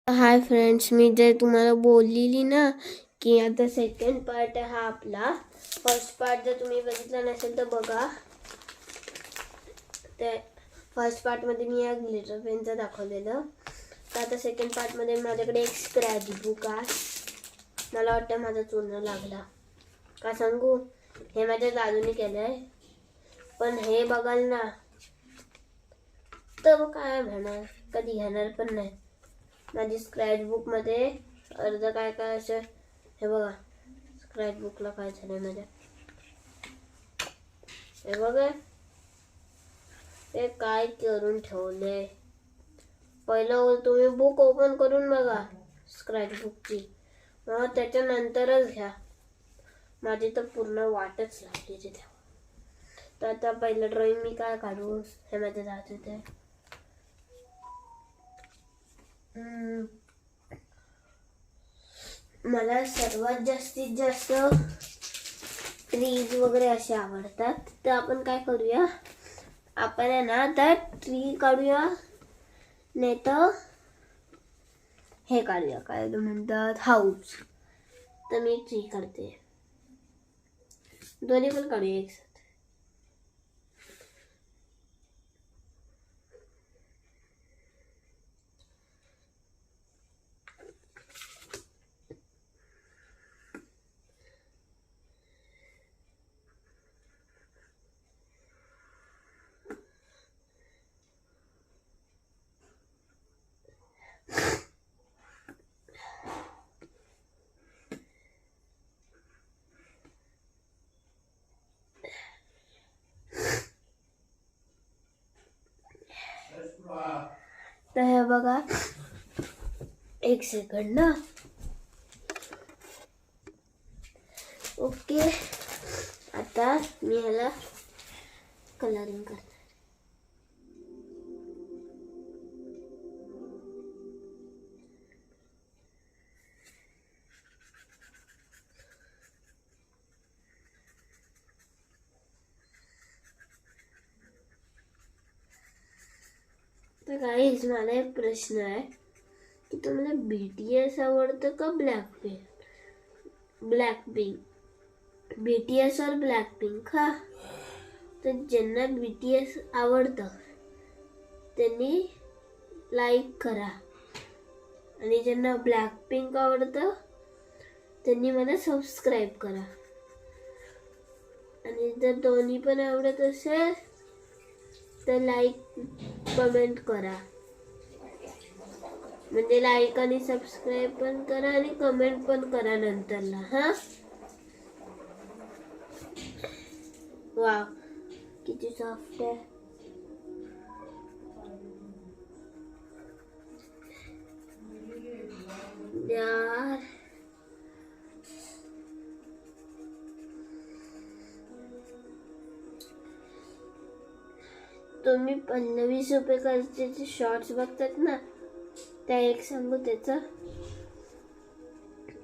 Hi friends, मी जे तुम्हाला बोललेली ना की आता सेकंड पार्ट आहे हा आपला. फर्स्ट पार्ट जर तुम्ही बघितला नसेल तर बघा. ते फर्स्ट पार्टमध्ये मी या ग्लिटर पेनचं दाखवलेलं. तर आता सेकंड पार्टमध्ये माझ्याकडे एक स्क्रॅच बुक आहे. मला वाटतं माझा चूर्ण लागला का सांगू. हे माझ्या दादूने केलं आहे, पण हे बघाल ना तर काय म्हणणार, कधी घेणार पण नाही. माझी स्क्रॅच बुकमध्ये अर्ध काय काय असं, हे बघा स्क्रॅच बुकला काय झालंय माझ्या. हे बघा ते काय करून ठेवलंय. पहिलं तुम्ही बुक ओपन करून बघा स्क्रॅच बुकची, मग त्याच्यानंतरच घ्या. माझी तर पूर्ण वाटच लागली तिथे. तर आता पहिलं ड्रॉइंग मी काय काढू, हे माझं जात होते. मला सर्वात जास्तीत जास्त ट्रीज वगैरे असे आवडतात. तर आपण काय करूया, आपण आहे ना तर ट्री काढूया, नाही तर हे काढूया, काय म्हणतात हाऊस. तर मी ट्री काढते, दोन्ही पण काढूया एक साथ. तर हे बघा, एक सेकंड ना. ओके, आता मी ह्याला कलरिंग करते. तर गाईज, मला एक प्रश्न आहे की तुम्हाला BTS आवडतं का ब्लॅकपिंक? BTS और ब्लॅकपिंक हा. तर ज्यांना BTS आवडतं त्यांनी लाईक करा, आणि ज्यांना ब्लॅकपिंक आवडतं त्यांनी मला सबस्क्राईब करा. आणि जर दोन्ही पण आवडत असेल तर लाईक कमेंट करा. म्हणजे लाईक आणि सबस्क्राईब पण करा आणि कमेंट पण करा नंतरला. हा, वाव किती सॉफ्ट आहे यार. तुम्ही पल्लवी सुपेकरचे शॉर्ट्स बघतात ना, त्या एक सांगू त्याचा.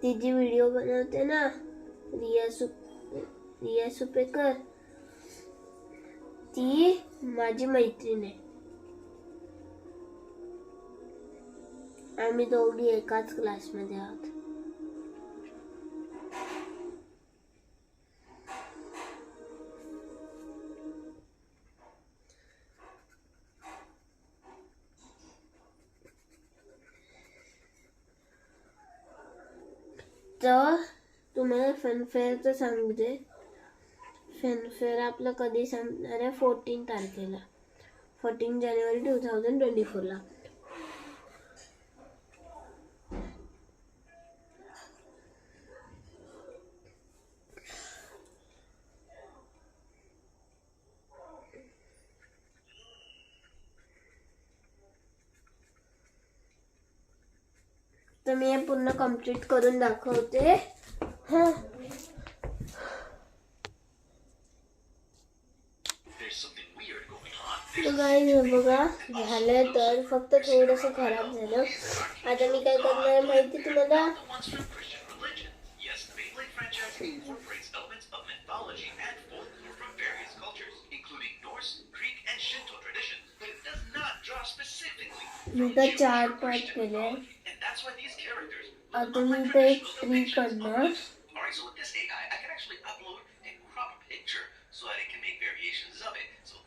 ती जी व्हिडिओ बनवते ना रिया सुपेकर, ती माझी मैत्रीण आहे. आम्ही दोघी एकाच क्लासमध्ये आहोत. तर तुम्हाला फनफेअरचं सांगते. फनफेअर आपलं कधी संपणार आहे, 14 तारखेला, 14 जानेवारी 2024ला. तर मी हे पूर्ण कंप्लीट करून दाखवते. हा, गाईज बघा झालं, तर फक्त थोडंसं खराब झालं. आता मी काय करणार माहिती तुम्हाला, मी तर 4 पार्ट केले. That's why these characters, आता मी unlike इथे एक traditional ट्री depictions of काढणार. ghosts, all right, so with this AI, I can actually upload and crop a picture so that it can make variations of it. So,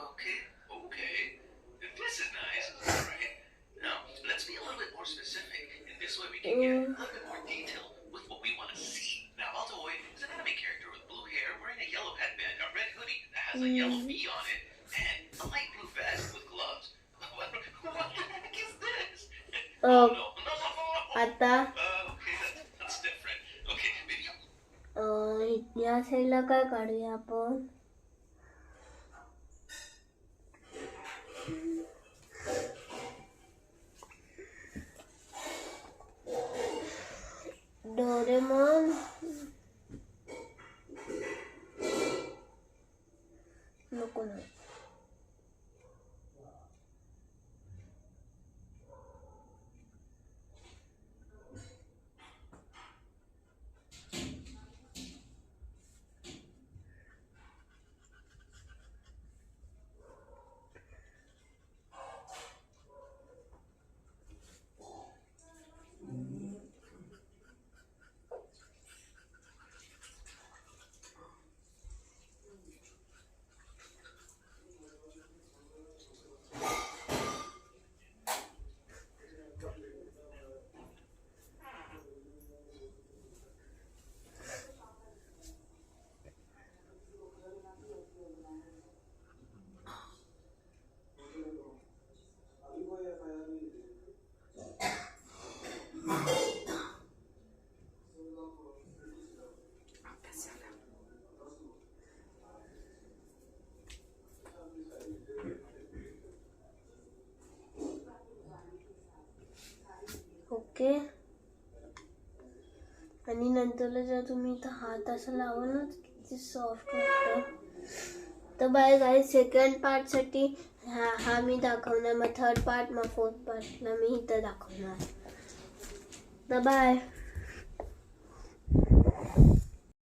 okay, this is nice. All right. Now, let's be a little bit more specific. In this way, we can get a little bit more detail with what we want to see. Now, Altoid is an anime character with blue hair, wearing a yellow headband, a red hoodie that has a yellow V on it, and a light blue vest with gloves. What the heck is this? Oh, no. आता Okay, that's different. Okay, maybe या साईडला काय काढूया आपण? Doraemon नको ना. Okay. आणि नंतर जर तुम्ही इथं हात असं लावाल ना किती सॉफ्ट वाटतं. तर बाय गाईज, सेकंड पार्टसाठी हा मी दाखवणार, मग थर्ड पार्ट, मग फोर्थ पार्टला मी इथं दाखवणार. तर बाय.